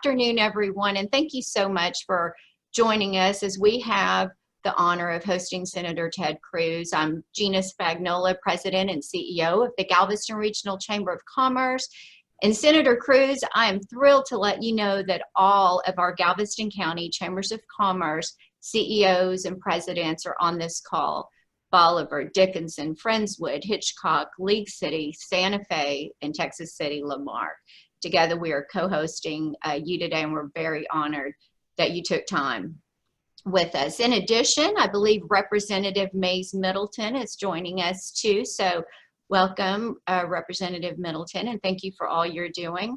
Afternoon, everyone, and thank you so much for joining us as we have the honor of hosting Senator Ted Cruz. I'm Gina Spagnola, President and CEO of the Galveston Regional Chamber of Commerce. And Senator Cruz, I am thrilled to let you know that all of our Galveston County Chambers of Commerce CEOs and presidents are on this call. Bolivar, Dickinson, Friendswood, Hitchcock, League City, Santa Fe, and Texas City, Lamar. Together, we are co-hosting you today, and we're very honored that you took time with us. In addition, I believe Representative Mays Middleton is joining us too. So welcome, Representative Middleton, and thank you for all you're doing.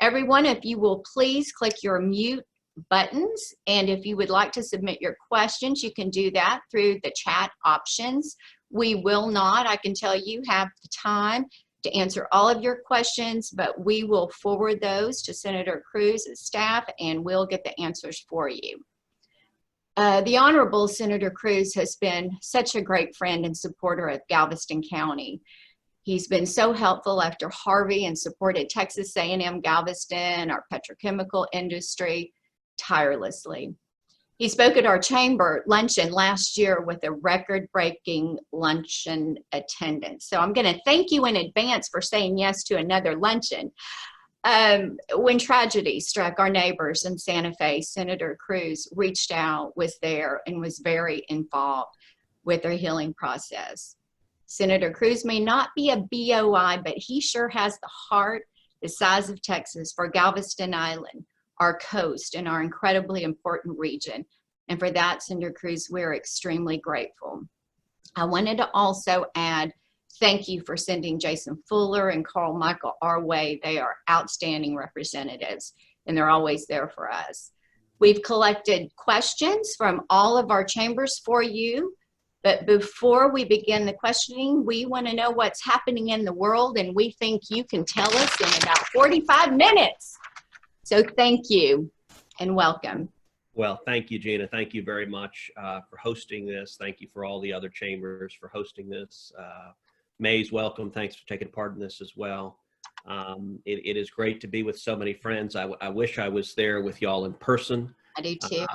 Everyone, if you will please click your mute buttons, and if you would like to submit your questions, you can do that through the chat options. We will not, I can tell you, have the time to answer all of your questions, but we will forward those to Senator Cruz's staff and we'll get the answers for you. The Honorable Senator Cruz has been such a great friend and supporter of Galveston County. He's been so helpful after Harvey and supported Texas A&M Galveston, our petrochemical industry, tirelessly. He spoke at our chamber luncheon last year with a record-breaking luncheon attendance. So I'm going to thank you in advance for saying yes to another luncheon. When tragedy struck our neighbors in Santa Fe, Senator Cruz reached out, was there, and was very involved with their healing process. Senator Cruz may not be a BOI, but he sure has the heart the size of Texas for Galveston Island, our coast, and our incredibly important region. And for that, Senator Cruz, we're extremely grateful. I wanted to also add thank you for sending Jason Fuller and Carl Michael our way. They are outstanding representatives, and they're always there for us. We've collected questions from all of our chambers for you, but before we begin the questioning, we want to know what's happening in the world, and we think you can tell us in about 45 minutes. So thank you and welcome. Well, thank you, Gina. Thank you very much for hosting this. Thank you for all the other chambers for hosting this. Mays, welcome. Thanks for taking part in this as well. It is great to be with so many friends. I wish I was there with y'all in person. I do too.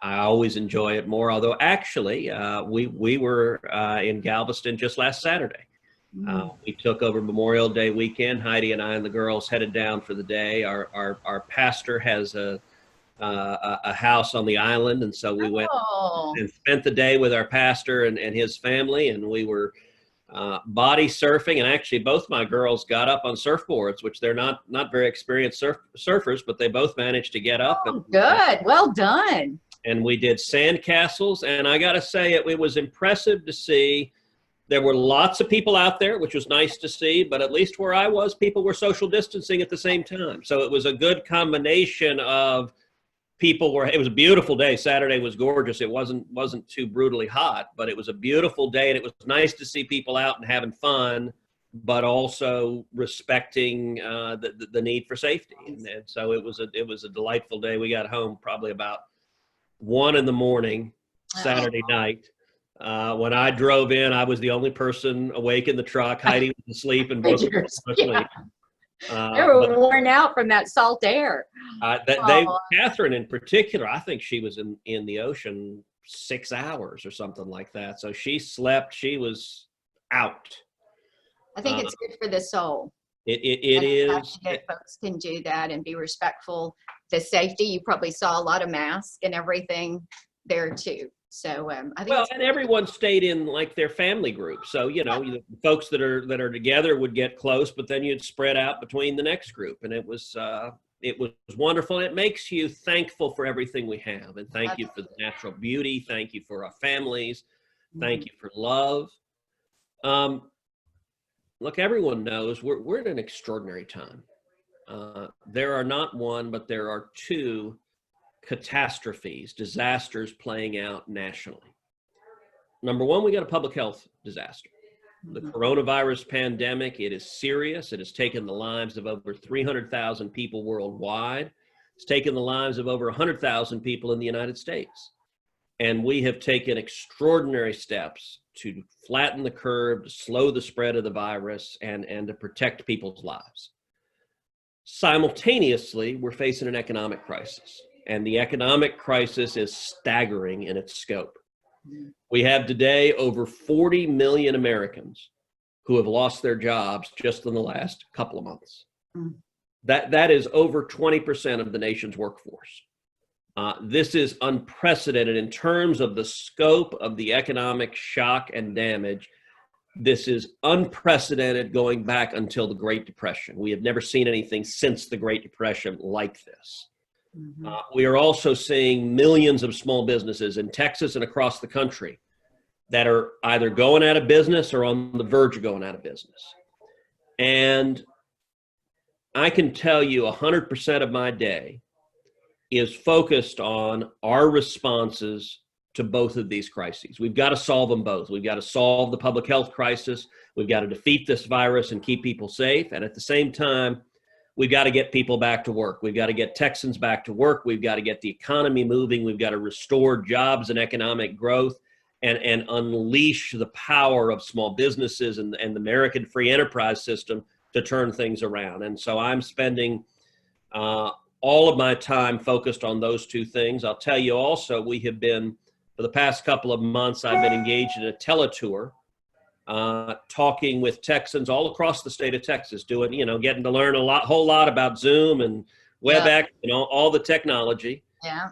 I always enjoy it more, although actually we were in Galveston just last Saturday. We took over Memorial Day weekend. Heidi and I and the girls headed down for the day. Our pastor has a house on the island, and so we went and spent the day with our pastor and his family, and we were body surfing. And actually, both my girls got up on surfboards, which they're not very experienced surfers, but they both managed to get up. Oh, good. Well done. And we did sand castles, and I got to say, it was impressive to see. There were lots of people out there, which was nice to see, but at least where I was, people were social distancing at the same time. So it was a good combination of people it was a beautiful day. Saturday was gorgeous. It wasn't too brutally hot, but it was a beautiful day, and it was nice to see people out and having fun, but also respecting the need for safety. And so it was a delightful day. We got home probably about 1 in.the morning, Saturday night. When I drove in, I was the only person awake in the truck. Heidi was asleep and both were asleep. They were worn out from that salt air. Catherine in particular, I think she was in the ocean 6 hours or something like that. So she slept. She was out. I think it's good for the soul. It is. Folks can do that and be respectful. The safety, you probably saw a lot of masks and everything there too. So I think and everyone stayed in like their family group. So the folks that are together would get close, but then you'd spread out between the next group, and it was wonderful. And it makes you thankful for everything we have, and thank you for the natural beauty. Thank you for our families. Thank you for love. Look, everyone knows we're at an extraordinary time. There are not one, but there are two catastrophes, disasters playing out nationally. Number one, we got a public health disaster. The coronavirus pandemic, it is serious. It has taken the lives of over 300,000 people worldwide. It's taken the lives of over 100,000 people in the United States. And we have taken extraordinary steps to flatten the curve, to slow the spread of the virus, and to protect people's lives. Simultaneously, we're facing an economic crisis, and the economic crisis is staggering in its scope. We have today over 40 million Americans who have lost their jobs just in the last couple of months. That is over 20% of the nation's workforce. This is unprecedented in terms of the scope of the economic shock and damage. This is unprecedented going back until the Great Depression. We have never seen anything since the Great Depression like this. We are also seeing millions of small businesses in Texas and across the country that are either going out of business or on the verge of going out of business. And I can tell you 100% of my day is focused on our responses to both of these crises. We've got to solve them both. We've got to solve the public health crisis. We've got to defeat this virus and keep people safe. And at the same time, we've got to get people back to work. We've got to get Texans back to work. We've got to get the economy moving. We've got to restore jobs and economic growth and unleash the power of small businesses and the American free enterprise system to turn things around. And so I'm spending all of my time focused on those two things. I'll tell you also, we have been, for the past couple of months, I've been engaged in a teletour, talking with Texans all across the state of Texas, getting to learn whole lot about Zoom and WebEx, all the technology. Yeah.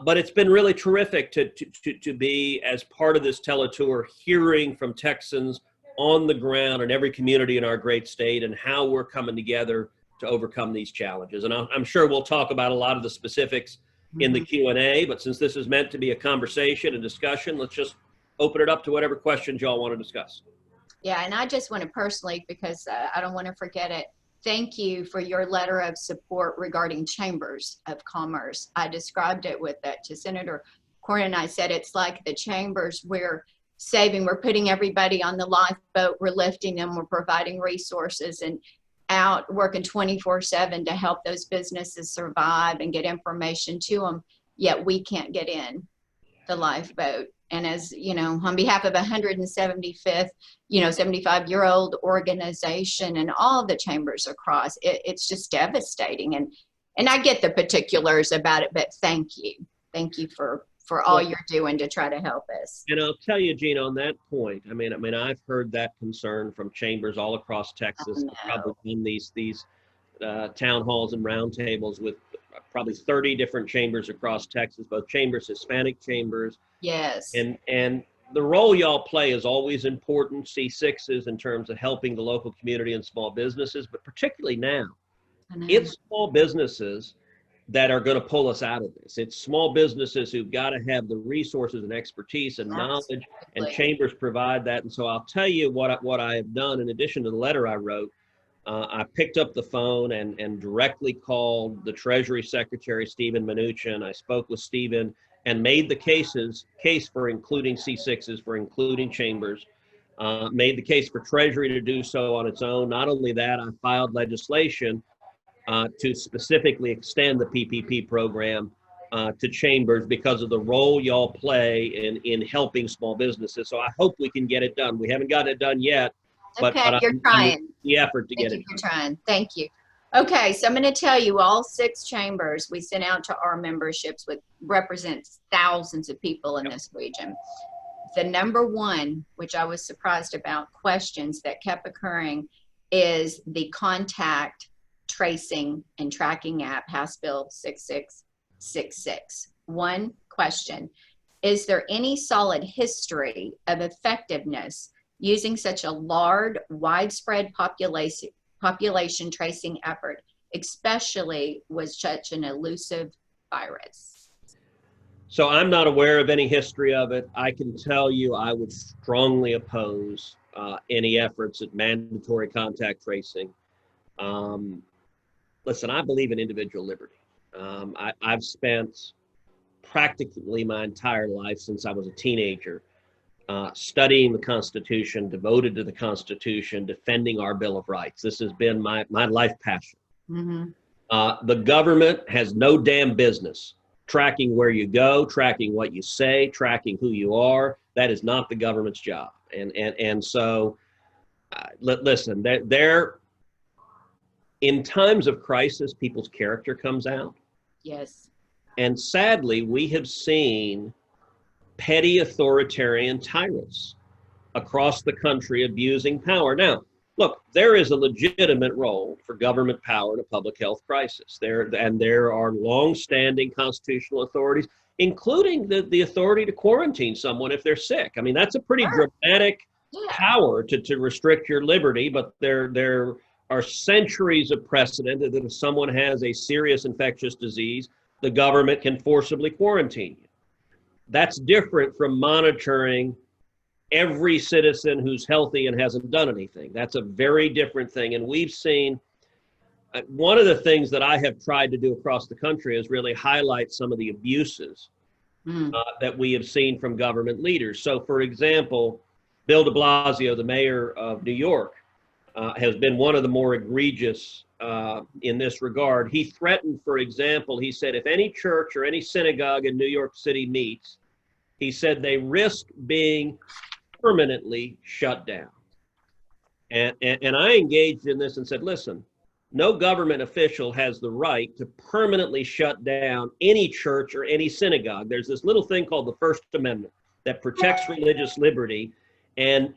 But it's been really terrific to be as part of this teletour, hearing from Texans on the ground in every community in our great state and how we're coming together to overcome these challenges. And I'm sure we'll talk about a lot of the specifics in the Q&A, but since this is meant to be a conversation and discussion, let's just open it up to whatever questions y'all want to discuss. Yeah, and I just want to personally, because I don't want to forget it, thank you for your letter of support regarding chambers of commerce. I described it to Senator Cornyn, and I said it's like the chambers we're saving, we're putting everybody on the lifeboat, we're lifting them, we're providing resources and out working 24/7 to help those businesses survive and get information to them, yet we can't get in the lifeboat. And as you know, on behalf of 175th, 75-year-old organization and all the chambers across, it's just devastating. And I get the particulars about it, but thank you for all you're doing to try to help us. And I'll tell you, Gina, on that point, I mean, I've heard that concern from chambers all across Texas. I've probably done these town halls and roundtables with probably 30 different chambers across Texas, both chambers, Hispanic chambers. Yes. And the role y'all play is always important, C6s, in terms of helping the local community and small businesses, but particularly now, it's small businesses that are going to pull us out of this. It's small businesses who've got to have the resources and expertise and knowledge, and chambers provide that. And so I'll tell you what I have done in addition to the letter I wrote. I picked up the phone and directly called the Treasury Secretary, Stephen Mnuchin. I spoke with Stephen and made the case for including C6s, for including chambers, made the case for Treasury to do so on its own. Not only that, I filed legislation to specifically extend the PPP program to chambers because of the role y'all play in helping small businesses. So I hope we can get it done. We haven't gotten it done yet, but you're trying. The effort to get it done. You're trying. Thank you. Okay, so I'm going to tell you, all 6 chambers we sent out to our memberships, which represents thousands of people in this region. The number one, which I was surprised about, questions that kept occurring is the contact tracing and tracking app, House Bill 6666. One question: is there any solid history of effectiveness using such a large, widespread population tracing effort, especially with such an elusive virus? So I'm not aware of any history of it. I can tell you I would strongly oppose any efforts at mandatory contact tracing. Listen, I believe in individual liberty. I've spent practically my entire life since I was a teenager studying the Constitution, devoted to the Constitution, defending our Bill of Rights. This has been my life passion. The government has no damn business tracking where you go, tracking what you say, tracking who you are. That is not the government's job. And so, listen, In times of crisis, people's character comes out. Yes. And sadly, we have seen petty authoritarian tyrants across the country abusing power. Now, look, there is a legitimate role for government power in a public health crisis. There are long-standing constitutional authorities, including the authority to quarantine someone if they're sick. I mean, that's a pretty dramatic power to restrict your liberty, but there are centuries of precedent that if someone has a serious infectious disease, the government can forcibly quarantine you. That's different from monitoring every citizen who's healthy and hasn't done anything. That's a very different thing. And we've seen, one of the things that I have tried to do across the country is really highlight some of the abuses that we have seen from government leaders. So for example, Bill de Blasio, the mayor of New York, has been one of the more egregious in this regard. He threatened, for example, he said, if any church or any synagogue in New York City meets, he said they risk being permanently shut down. And I engaged in this and said, listen, no government official has the right to permanently shut down any church or any synagogue. There's this little thing called the First Amendment that protects religious liberty, and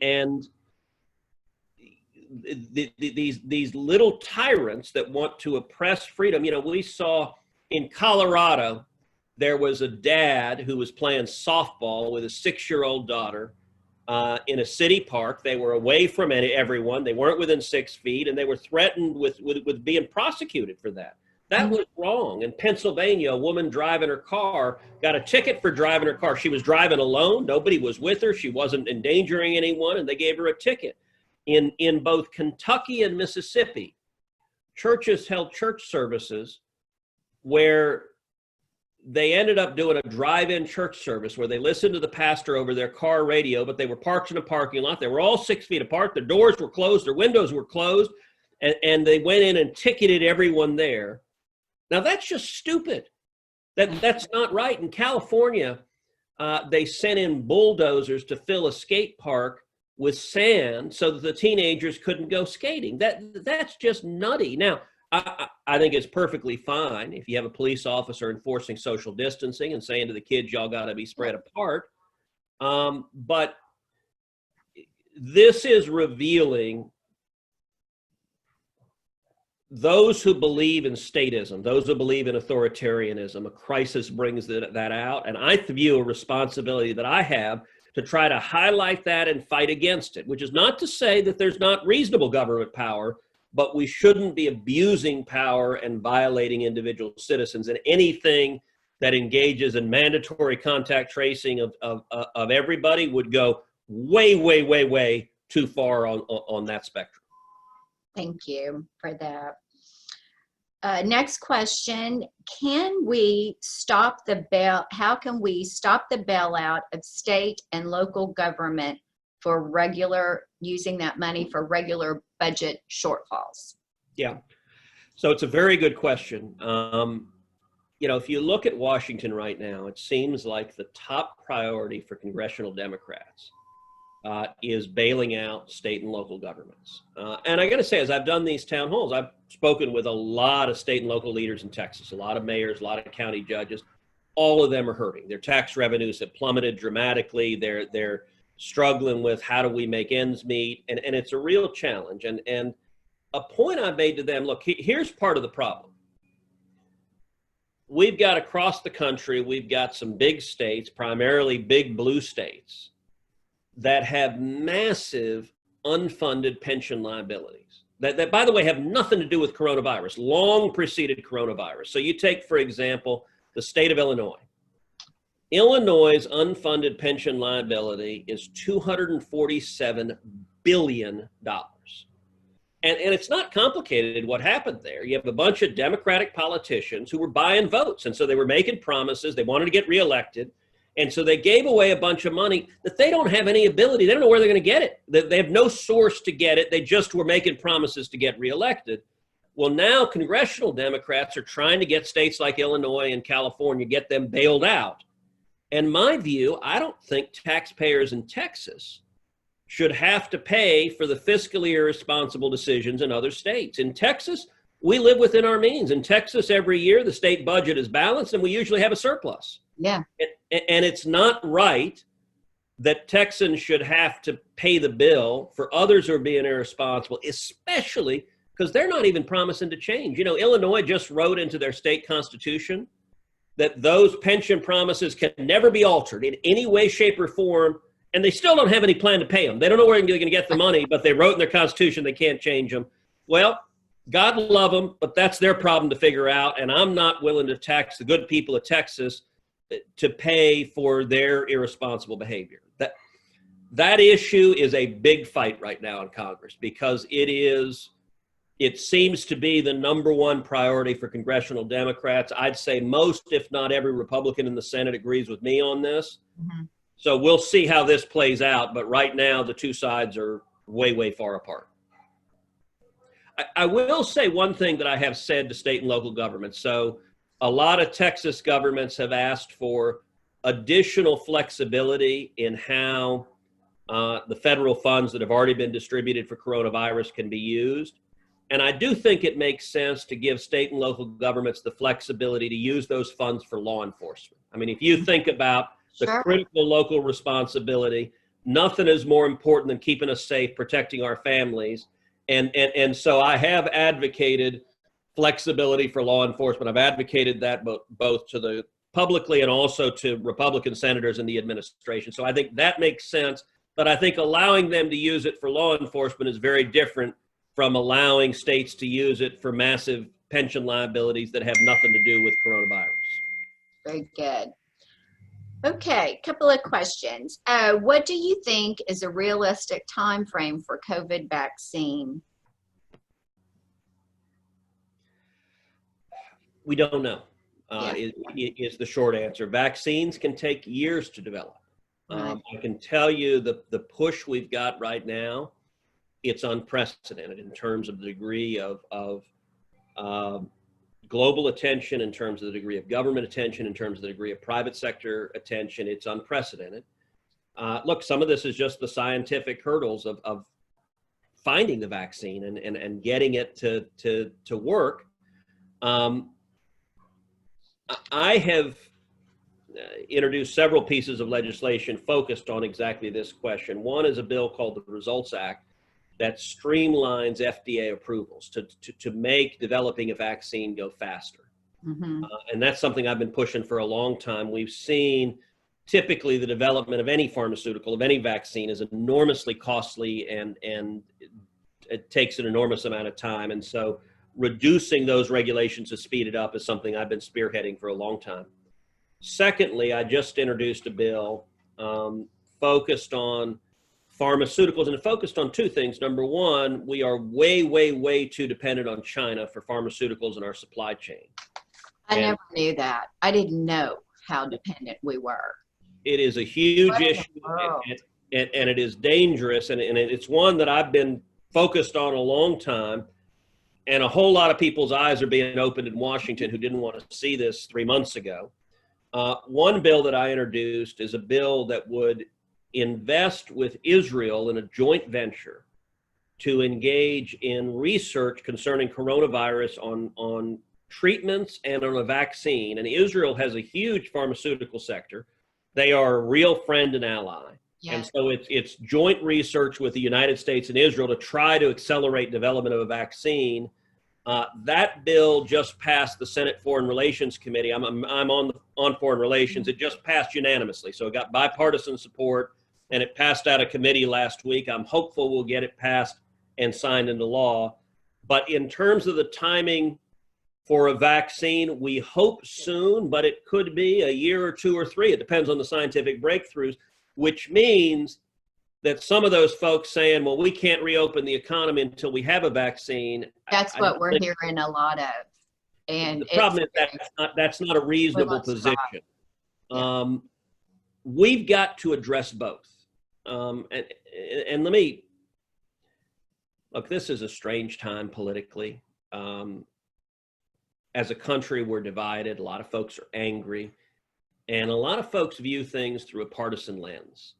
these little tyrants that want to oppress freedom. You know, we saw in Colorado, there was a dad who was playing softball with a 6-year-old daughter in a city park. They were away from everyone. They weren't within 6 feet, and they were threatened with being prosecuted for that. That was wrong. In Pennsylvania, a woman driving her car got a ticket for driving her car. She was driving alone. Nobody was with her. She wasn't endangering anyone, and they gave her a ticket. In both Kentucky and Mississippi, churches held church services where they ended up doing a drive-in church service where they listened to the pastor over their car radio, but they were parked in a parking lot. They were all 6 feet apart. Their doors were closed. Their windows were closed. And they went in and ticketed everyone there. Now, that's just stupid. That's not right. In California, they sent in bulldozers to fill a skate park with sand so that the teenagers couldn't go skating. That's just nutty. Now, I think it's perfectly fine if you have a police officer enforcing social distancing and saying to the kids, y'all got to be spread apart. But this is revealing those who believe in statism, those who believe in authoritarianism. A crisis brings that out. And I view a responsibility that I have to try to highlight that and fight against it, which is not to say that there's not reasonable government power, but we shouldn't be abusing power and violating individual citizens. And anything that engages in mandatory contact tracing of everybody would go way, way, way, way too far on that spectrum. Thank you for that. Next question, can we stop the how can we stop the bailout of state and local government for using that money for regular budget shortfalls? Yeah, so it's a very good question. You know, if you look at Washington right now, it seems like the top priority for congressional Democrats is bailing out state and local governments. And I got to say, as I've done these town halls, I've spoken with a lot of state and local leaders in Texas, a lot of mayors, a lot of county judges. All of them are hurting. Their tax revenues have plummeted dramatically. They're struggling with how do we make ends meet, and it's a real challenge. And a point I made to them, look, here's part of the problem. We've got across the country, we've got some big states, primarily big blue states, that have massive unfunded pension liabilities that, by the way, have nothing to do with coronavirus, long preceded coronavirus. So you take, for example, the state of Illinois. Illinois' unfunded pension liability is $247 billion. And it's not complicated what happened there. You have a bunch of Democratic politicians who were buying votes. And so they were making promises. They wanted to get reelected. And so they gave away a bunch of money that they don't have any ability. They don't know where they're going to get it. They have no source to get it. They just were making promises to get reelected. Well, now congressional Democrats are trying to get states like Illinois and California, get them bailed out. And my view, I don't think taxpayers in Texas should have to pay for the fiscally irresponsible decisions in other states. In Texas, we live within our means. In Texas, every year, the state budget is balanced, and we usually have a surplus. Yeah. And it's not right that Texans should have to pay the bill for others who are being irresponsible, especially because they're not even promising to change. You know, Illinois just wrote into their state constitution that those pension promises can never be altered in any way, shape, or form, and they still don't have any plan to pay them. They don't know where they're going to get the money, but they wrote in their constitution they can't change them. Well, God love them, but that's their problem to figure out, and I'm not willing to tax the good people of Texas to pay for their irresponsible behavior. That issue is a big fight right now in Congress because it seems to be the number one priority for congressional Democrats. I'd say most, if not every Republican in the Senate agrees with me on this. Mm-hmm. So we'll see how this plays out. But right now, the two sides are way, way far apart. I will say one thing that I have said to state and local governments. So a lot of Texas governments have asked for additional flexibility in how the federal funds that have already been distributed for coronavirus can be used. And I do think it makes sense to give state and local governments the flexibility to use those funds for law enforcement. I mean, if you think about the critical local responsibility, nothing is more important than keeping us safe, protecting our families. And so I have advocated flexibility for law enforcement. I've advocated that both to the publicly and also to Republican senators in the administration. So I think that makes sense. But I think allowing them to use it for law enforcement is very different from allowing states to use it for massive pension liabilities that have nothing to do with coronavirus. Very good. Okay, couple of questions. What do you think is a realistic time frame for COVID vaccine? We don't know, is the short answer. Vaccines can take years to develop. Right. I can tell you the push we've got right now, it's unprecedented in terms of the degree of global attention, in terms of the degree of government attention, in terms of the degree of private sector attention. It's unprecedented. Look, some of this is just the scientific hurdles of finding the vaccine and getting it to work. I have introduced several pieces of legislation focused on exactly this question. One is a bill called the Results Act that streamlines FDA approvals to make developing a vaccine go faster. Mm-hmm. And that's something I've been pushing for a long time. We've seen typically the development of any pharmaceutical, of any vaccine, is enormously costly and it takes an enormous amount of time. And so reducing those regulations to speed it up is something I've been spearheading for a long time. Secondly, I just introduced a bill focused on pharmaceuticals, and it focused on two things. Number one, we are way, way, way too dependent on China for pharmaceuticals in our supply chain. I never knew that. I didn't know how dependent we were. It is a huge issue, and it is dangerous, and it's one that I've been focused on a long time, and a whole lot of people's eyes are being opened in Washington who didn't want to see this 3 months ago. One bill that I introduced is a bill that would invest with Israel in a joint venture to engage in research concerning coronavirus on treatments and on a vaccine. And Israel has a huge pharmaceutical sector. They are a real friend and ally. Yes. And so it's joint research with the United States and Israel to try to accelerate development of a vaccine. That bill just passed the Senate Foreign Relations Committee. I'm on Foreign Relations. It just passed unanimously. So it got bipartisan support, and it passed out of committee last week. I'm hopeful we'll get it passed and signed into law. But in terms of the timing for a vaccine, we hope soon, but it could be a year or 2 or 3. It depends on the scientific breakthroughs, which means that some of those folks saying, well, we can't reopen the economy until we have a vaccine. That's what we're hearing a lot of. And the problem is that's not a reasonable position. Yeah. We've got to address both. And let me, look, this is a strange time politically. As a country, we're divided. A lot of folks are angry. And a lot of folks view things through a partisan lens.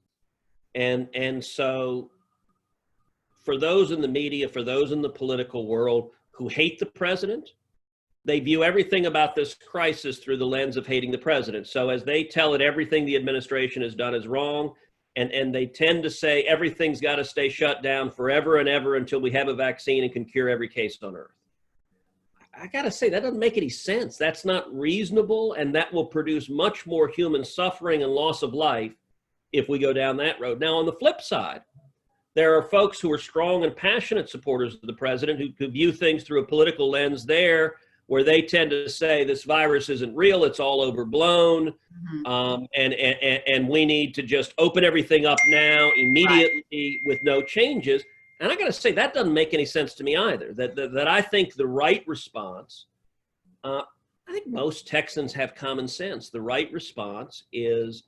And so for those in the media, for those in the political world, who hate the president, they view everything about this crisis through the lens of hating the president. So as they tell it, everything the administration has done is wrong. And they tend to say everything's got to stay shut down forever and ever until we have a vaccine and can cure every case on earth. I got to say, that doesn't make any sense. That's not reasonable, and that will produce much more human suffering and loss of life if we go down that road. Now, on the flip side, there are folks who are strong and passionate supporters of the president who view things through a political lens there, where they tend to say this virus isn't real, it's all overblown, and we need to just open everything up now, immediately, with no changes. And I got to say, that doesn't make any sense to me either. That I think the right response, I think most Texans have common sense. The right response is,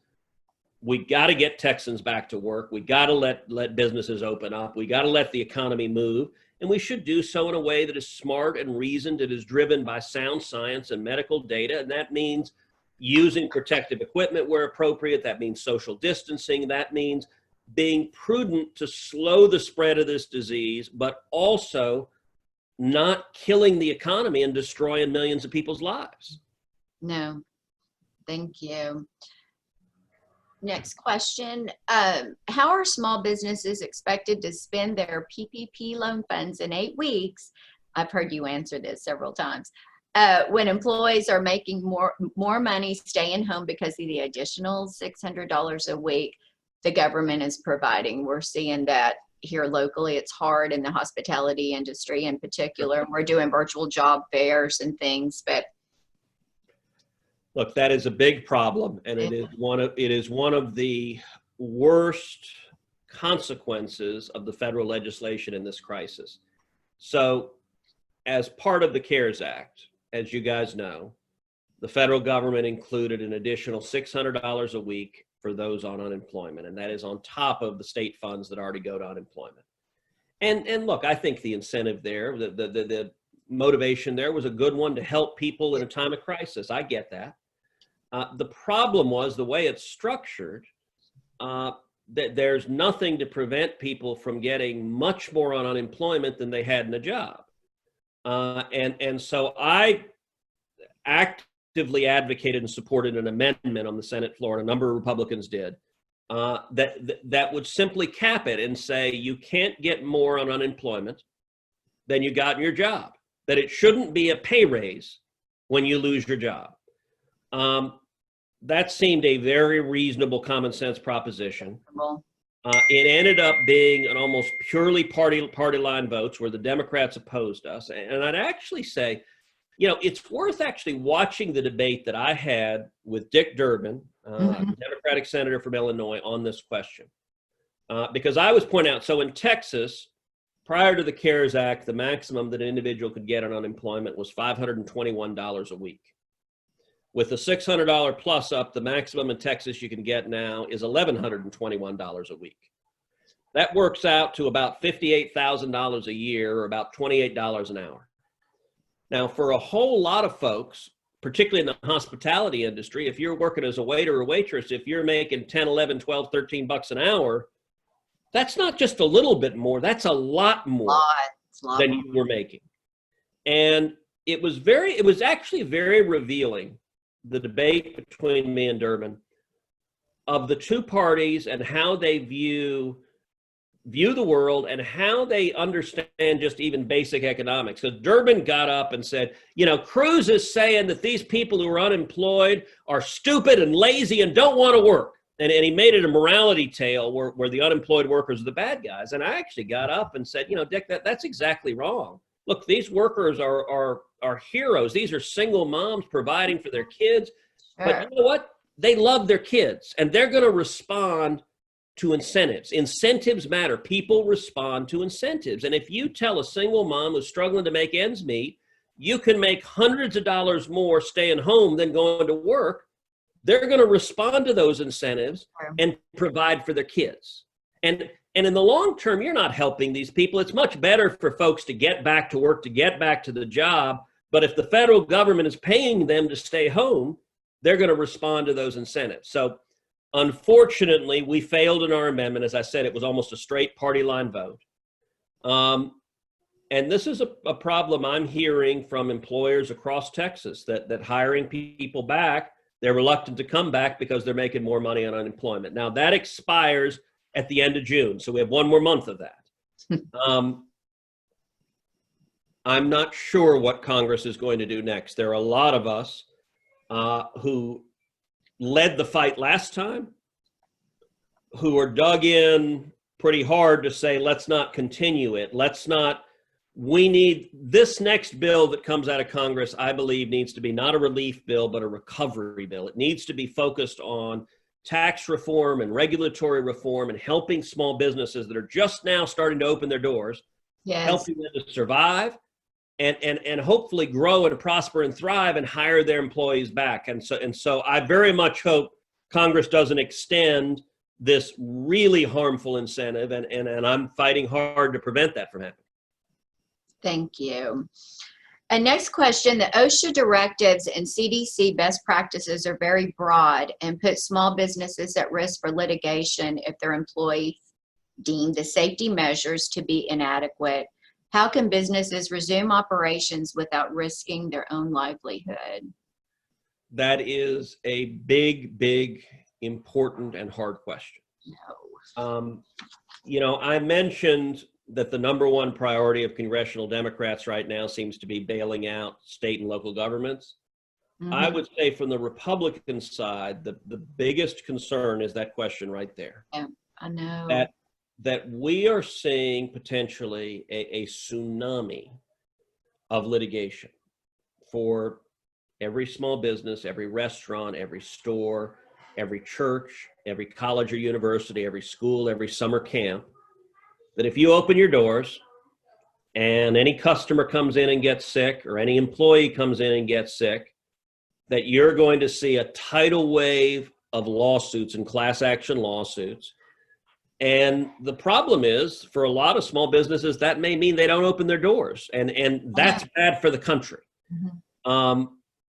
we got to get Texans back to work. We got to let businesses open up. We got to let the economy move. And we should do so in a way that is smart and reasoned, that is driven by sound science and medical data. And that means using protective equipment where appropriate. That means social distancing. That means being prudent to slow the spread of this disease, but also not killing the economy and destroying millions of people's lives. No, thank you. Next question. How are small businesses expected to spend their PPP loan funds in 8 weeks? I've heard you answer this several times. When employees are making more money staying home because of the additional $600 a week the government is providing. We're seeing that here locally. It's hard in the hospitality industry in particular. We're doing virtual job fairs and things, but look, that is a big problem, and it is one of the worst consequences of the federal legislation in this crisis. So, as part of the CARES Act, as you guys know, the federal government included an additional $600 a week for those on unemployment, and that is on top of the state funds that already go to unemployment. And look, I think the incentive there, the motivation there was a good one to help people in a time of crisis. I get that. The problem was the way it's structured, that there's nothing to prevent people from getting much more on unemployment than they had in a job. And so I actively advocated and supported an amendment on the Senate floor, and a number of Republicans did, that would simply cap it and say you can't get more on unemployment than you got in your job, that it shouldn't be a pay raise when you lose your job. That seemed a very reasonable common sense proposition. It ended up being an almost purely party line votes where the Democrats opposed us. And I'd actually say, you know, it's worth actually watching the debate that I had with Dick Durbin, Democratic senator from Illinois, on this question. Because I was pointing out, so in Texas, prior to the CARES Act, the maximum that an individual could get on unemployment was $521 a week. With the $600 plus up, the maximum in Texas you can get now is $1,121 a week. That works out to about $58,000 a year, or about $28 an hour. Now, for a whole lot of folks, particularly in the hospitality industry, if you're working as a waiter or waitress, if you're making 10, 11, 12, 13 bucks an hour, that's not just a little bit more, that's a lot more than you were making. And it was actually very revealing, the debate between me and Durbin, of the two parties and how they view the world and how they understand just even basic economics. So Durbin got up and said, you know, Cruz is saying that these people who are unemployed are stupid and lazy and don't want to work. And he made it a morality tale where the unemployed workers are the bad guys. And I actually got up and said, you know, Dick, that's exactly wrong. Look, these workers are heroes. These are single moms providing for their kids. Sure. But you know what? They love their kids, and they're going to respond to incentives. Incentives matter. People respond to incentives. And if you tell a single mom who's struggling to make ends meet, you can make hundreds of dollars more staying home than going to work, they're going to respond to those incentives and provide for their kids. And in the long term, you're not helping these people. It's much better for folks to get back to work, to get back to the job. But if the federal government is paying them to stay home, they're going to respond to those incentives. So unfortunately, we failed in our amendment. As I said, it was almost a straight party line vote. And And this is a problem I'm hearing from employers across Texas, that hiring people back, they're reluctant to come back because they're making more money on unemployment. Now that expires at the end of June, so we have one more month of that. I'm not sure what Congress is going to do next. There are a lot of us who led the fight last time, who are dug in pretty hard to say, let's not continue it. We need this next bill that comes out of Congress, I believe, needs to be not a relief bill, but a recovery bill. It needs to be focused on tax reform and regulatory reform and helping small businesses that are just now starting to open their doors, Yes. helping them to survive and hopefully grow and prosper and thrive and hire their employees back. And so I very much hope Congress doesn't extend this really harmful incentive, and I'm fighting hard to prevent that from happening. Thank you. And next question, the OSHA directives and CDC best practices are very broad and put small businesses at risk for litigation if their employees deem the safety measures to be inadequate. How can businesses resume operations without risking their own livelihood? That is a big, important and hard question. No. I mentioned that the number one priority of congressional Democrats right now seems to be bailing out state and local governments. Mm-hmm. I would say from the Republican side, the biggest concern is that question right there. Yeah, I know. That we are seeing potentially a tsunami of litigation for every small business, every restaurant, every store, every church, every college or university, every school, every summer camp, that if you open your doors and any customer comes in and gets sick or any employee comes in and gets sick, that you're going to see a tidal wave of lawsuits and class action lawsuits. And the problem is, for a lot of small businesses, that may mean they don't open their doors, and that's bad for the country. Mm-hmm.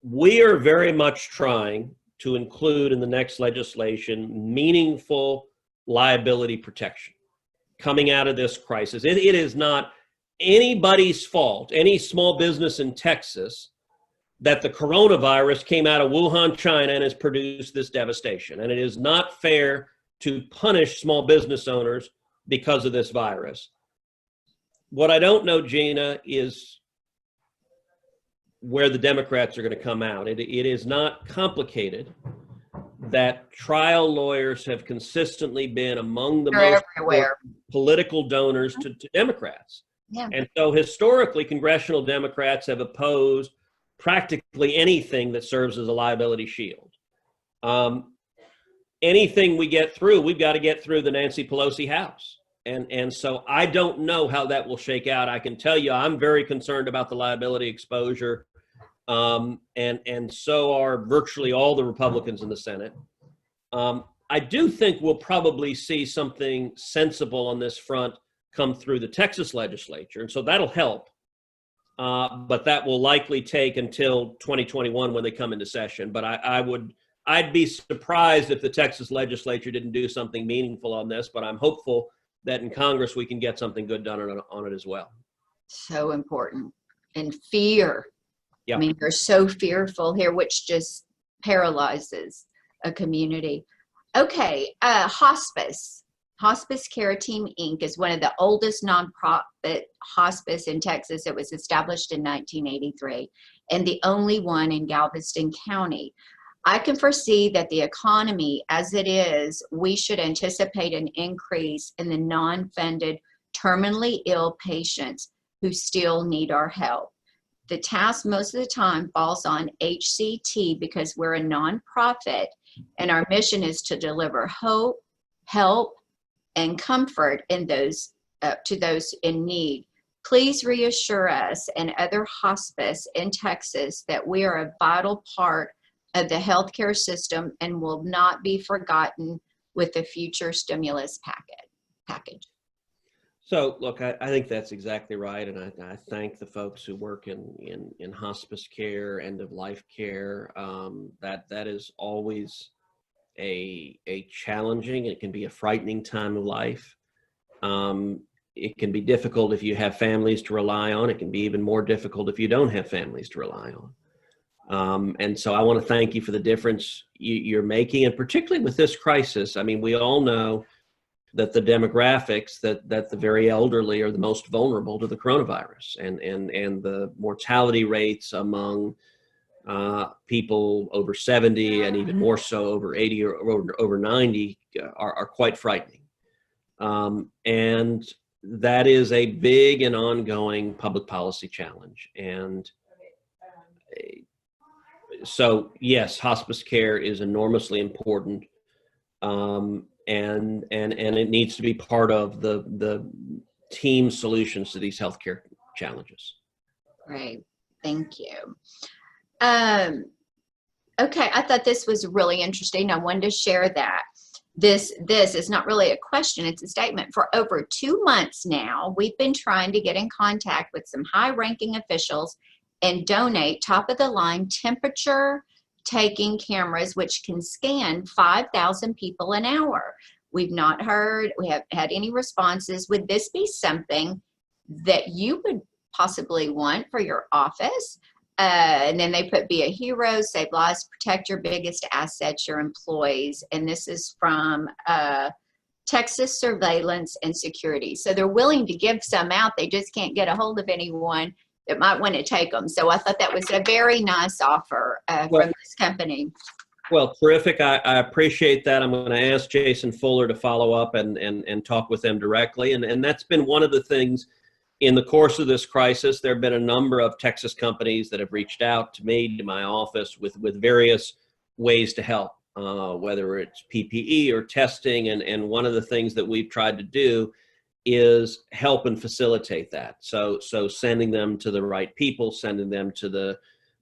We are very much trying to include in the next legislation meaningful liability protection coming out of this crisis. It is not anybody's fault, any small business in Texas, that the coronavirus came out of Wuhan, China, and has produced this devastation. And it is not fair to punish small business owners because of this virus. What I don't know, Gina, is where the Democrats are going to come out. It is not complicated. That trial lawyers have consistently been among the most political donors to Democrats. Yeah. And so historically, congressional Democrats have opposed practically anything that serves as a liability shield. Anything we get through, we've got to get through the Nancy Pelosi House. And so I don't know how that will shake out. I can tell you I'm very concerned about the liability exposure. And so are virtually all the Republicans in the Senate. I do think we'll probably see something sensible on this front come through the Texas legislature. And so that'll help. But that will likely take until 2021 when they come into session. But I'd be surprised if the Texas legislature didn't do something meaningful on this, but I'm hopeful that in Congress we can get something good done on it as well. So important. And fear. Yeah. I mean, they're so fearful here, which just paralyzes a community. Okay, Hospice Care Team Inc. is one of the oldest nonprofit hospice in Texas. It was established in 1983 and the only one in Galveston County. I can foresee that the economy as it is, we should anticipate an increase in the non-funded terminally ill patients who still need our help. The task most of the time falls on HCT because we're a nonprofit and our mission is to deliver hope, help, and comfort in to those in need. Please reassure us and other hospice in Texas that we are a vital part of the healthcare system and will not be forgotten with the future stimulus package. So look, I think that's exactly right. And I thank the folks who work in hospice care, end of life care. That is always a challenging, it can be a frightening time of life. it can be difficult if you have families to rely on. It can be even more difficult if you don't have families to rely on. And so I want to thank you for the difference you're making, and particularly with this crisis. I mean, we all know that the demographics, that the very elderly are the most vulnerable to the coronavirus, and the mortality rates among people over 70 and even more so over 80 or over 90 are quite frightening. And that is a big and ongoing public policy challenge. And so, yes, hospice care is enormously important. And it needs to be part of the team solutions to these healthcare challenges. Great, thank you. Okay, I thought this was really interesting. I wanted to share that. This is not really a question, it's a statement. For over 2 months now, we've been trying to get in contact with some high-ranking officials and donate top-of-the-line temperature taking cameras which can scan 5,000 people an hour. We've not heard, we haven't had any responses. Would this be something that you would possibly want for your office? And then they put, be a hero, save lives, protect your biggest assets, your employees. And this is from Texas Surveillance and Security. So they're willing to give some out. They just can't get a hold of anyone that might want to take them. So I thought that was a very nice offer from this company. Well, terrific. I appreciate that. I'm going to ask Jason Fuller to follow up and talk with them directly. And that's been one of the things in the course of this crisis. There have been a number of Texas companies that have reached out to me, to my office, with various ways to help, whether it's PPE or testing. And one of the things that we've tried to do is help and facilitate that. So sending them to the right people, sending them to the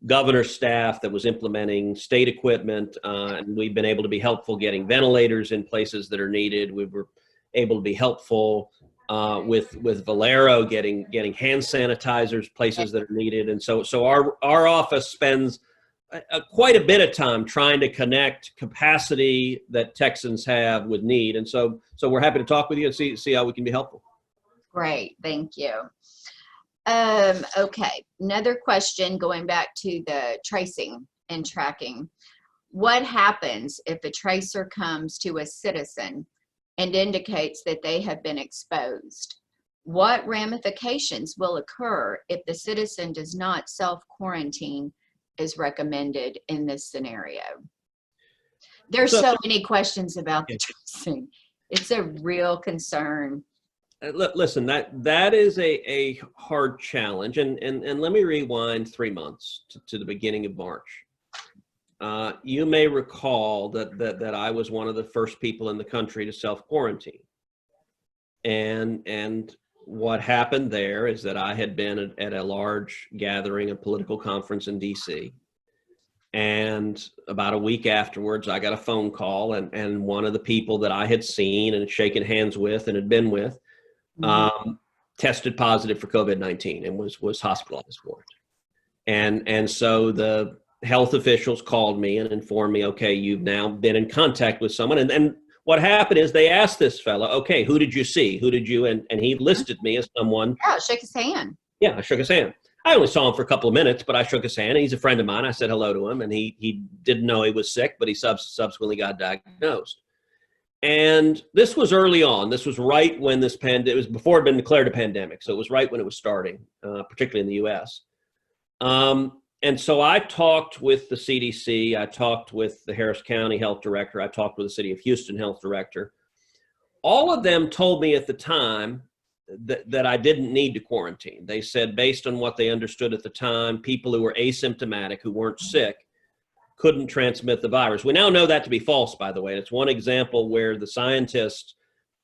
governor's staff that was implementing state equipment, and we've been able to be helpful getting ventilators in places that are needed. We were able to be helpful with Valero getting hand sanitizers places that are needed. And so our office spends quite a bit of time trying to connect capacity that Texans have with need. And so we're happy to talk with you and see how we can be helpful. Great, thank you. Okay, another question going back to the tracing and tracking. What happens if a tracer comes to a citizen and indicates that they have been exposed? What ramifications will occur if the citizen does not self-quarantine as recommended in this scenario? There's so many questions about the tracing. It's a real concern. Listen, that is a hard challenge, and let me rewind 3 months to the beginning of March. You may recall that I was one of the first people in the country to self-quarantine, and what happened there is that I had been at a large gathering, a political conference in DC, and about a week afterwards, I got a phone call, and one of the people that I had seen and shaken hands with and had been with tested positive for COVID-19 and was hospitalized for it. And so the health officials called me and informed me, okay, you've now been in contact with someone. And what happened is they asked this fella, okay, who did you see? Who did you, and he listed me as someone. Yeah, shook his hand. Yeah, I shook his hand. I only saw him for a couple of minutes, but I shook his hand. He's a friend of mine. I said hello to him, and he didn't know he was sick, but he subsequently got diagnosed. And this was early on. This was right when this it was before it had been declared a pandemic. So it was right when it was starting, particularly in the US. And so I talked with the CDC. I talked with the Harris County Health Director. I talked with the City of Houston Health Director. All of them told me at the time that I didn't need to quarantine. They said, based on what they understood at the time, people who were asymptomatic, who weren't sick, couldn't transmit the virus. We now know that to be false, by the way. It's one example where the scientists,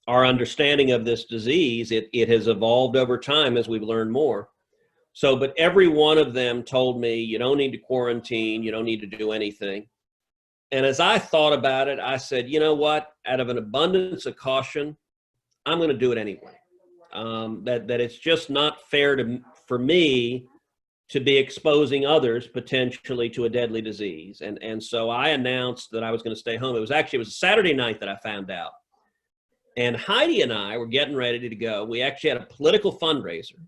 our understanding of this disease, it has evolved over time as we've learned more. So, but every one of them told me, you don't need to quarantine, you don't need to do anything. And as I thought about it, I said, you know what, out of an abundance of caution, I'm going to do it anyway. That it's just not fair for me to be exposing others potentially to a deadly disease. And so I announced that I was going to stay home. It was a Saturday night that I found out. And Heidi and I were getting ready to go. We actually had a political fundraiser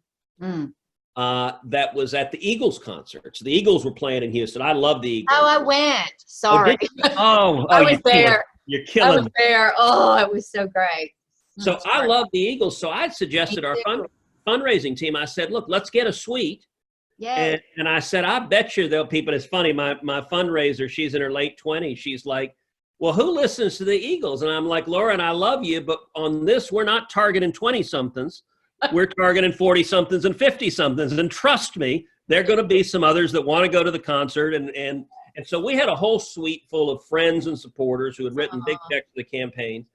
that was at the Eagles concerts. The Eagles were playing in Houston. I love the Eagles. Oh, I went. Sorry. I was there. You're killing me. There. Oh, it was so great. So I love the Eagles. So I suggested our fundraising team. I said, look, let's get a suite. Yes. And I said, I bet you there'll people. It's funny. My fundraiser, she's in her late 20s. She's like, well, who listens to the Eagles? And I'm like, Lauren, I love you, but on this, we're not targeting 20-somethings. We're targeting 40-somethings and 50-somethings. And trust me, there are going to be some others that want to go to the concert. And so we had a whole suite full of friends and supporters who had written big checks for the campaign.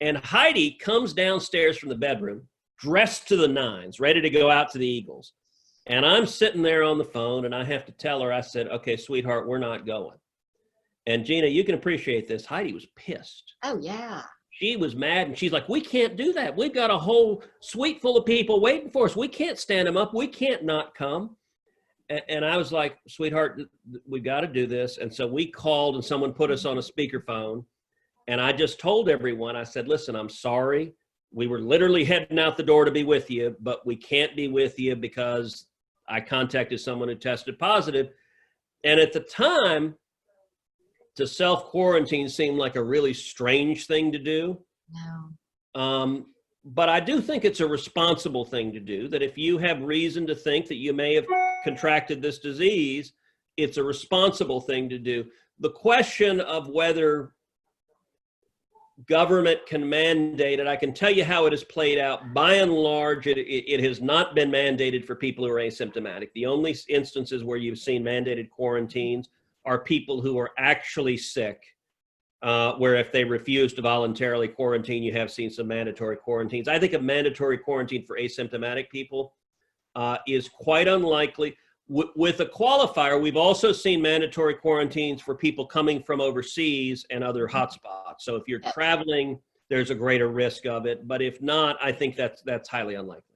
And Heidi comes downstairs from the bedroom, dressed to the nines, ready to go out to the Eagles. And I'm sitting there on the phone, and I have to tell her, I said, okay, sweetheart, we're not going. And Gina, you can appreciate this. Heidi was pissed. Oh, yeah. She was mad, and she's like, we can't do that. We've got a whole suite full of people waiting for us. We can't stand them up. We can't not come. And I was like, sweetheart, we've got to do this. And so we called, and someone put us on a speakerphone. And I just told everyone, I said, listen, I'm sorry. We were literally heading out the door to be with you, but we can't be with you because I contacted someone who tested positive. And at the time, to self-quarantine seemed like a really strange thing to do. No. But I do think it's a responsible thing to do, that if you have reason to think that you may have contracted this disease, it's a responsible thing to do. The question of whether government can mandate it, I can tell you how it has played out. By and large, it has not been mandated for people who are asymptomatic. The only instances where you've seen mandated quarantines are people who are actually sick, where if they refuse to voluntarily quarantine, you have seen some mandatory quarantines. I think a mandatory quarantine for asymptomatic people is quite unlikely. With a qualifier, we've also seen mandatory quarantines for people coming from overseas and other hotspots. So if you're traveling, there's a greater risk of it. But if not, I think that's highly unlikely.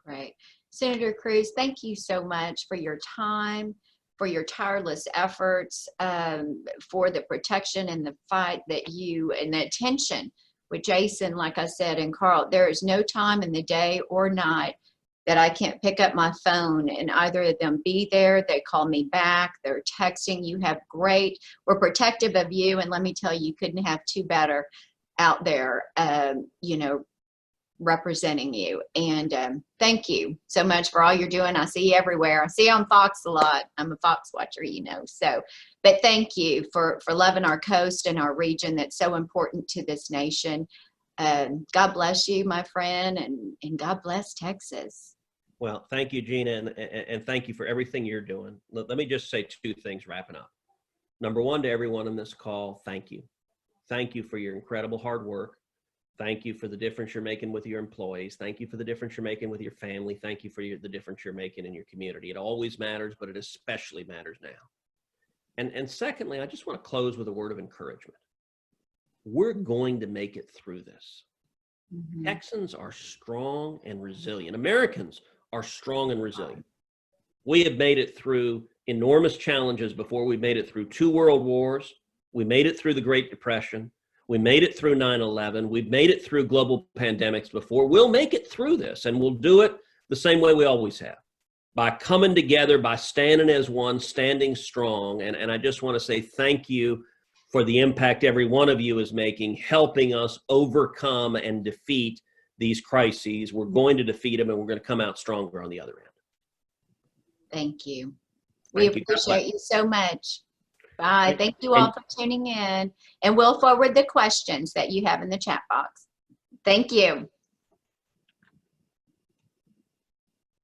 Right. Senator Cruz, thank you so much for your time, for your tireless efforts, for the protection and the fight that you, and the attention with Jason, like I said, and Carl. There is no time in the day or night that I can't pick up my phone and either of them be there. They call me back, they're texting. You have we're protective of you. And let me tell you, you couldn't have two better out there, representing you. And thank you so much for all you're doing. I see you everywhere. I see you on Fox a lot. I'm a Fox watcher, so, but thank you for loving our coast and our region that's so important to this nation. God bless you, my friend, and God bless Texas. Well, thank you, Gina, and thank you for everything you're doing. Let me just say two things wrapping up. Number one, to everyone on this call, thank you. Thank you for your incredible hard work. Thank you for the difference you're making with your employees. Thank you for the difference you're making with your family. Thank you for the difference you're making in your community. It always matters, but it especially matters now. And secondly, I just want to close with a word of encouragement. We're going to make it through this. Mm-hmm. Texans are strong and resilient. Americans are strong and resilient. We have made it through enormous challenges before. We made it through 2 world wars. We made it through the Great Depression. We made it through 9/11. We've made it through global pandemics before. We'll make it through this, and we'll do it the same way we always have, by coming together, by standing as one, standing strong. And I just want to say thank you for the impact every one of you is making, helping us overcome and defeat these crises. We're going to defeat them, and we're going to come out stronger on the other end. Thank you. We appreciate you so much. Bye. Thank you all for tuning in, and we'll forward the questions that you have in the chat box. Thank you.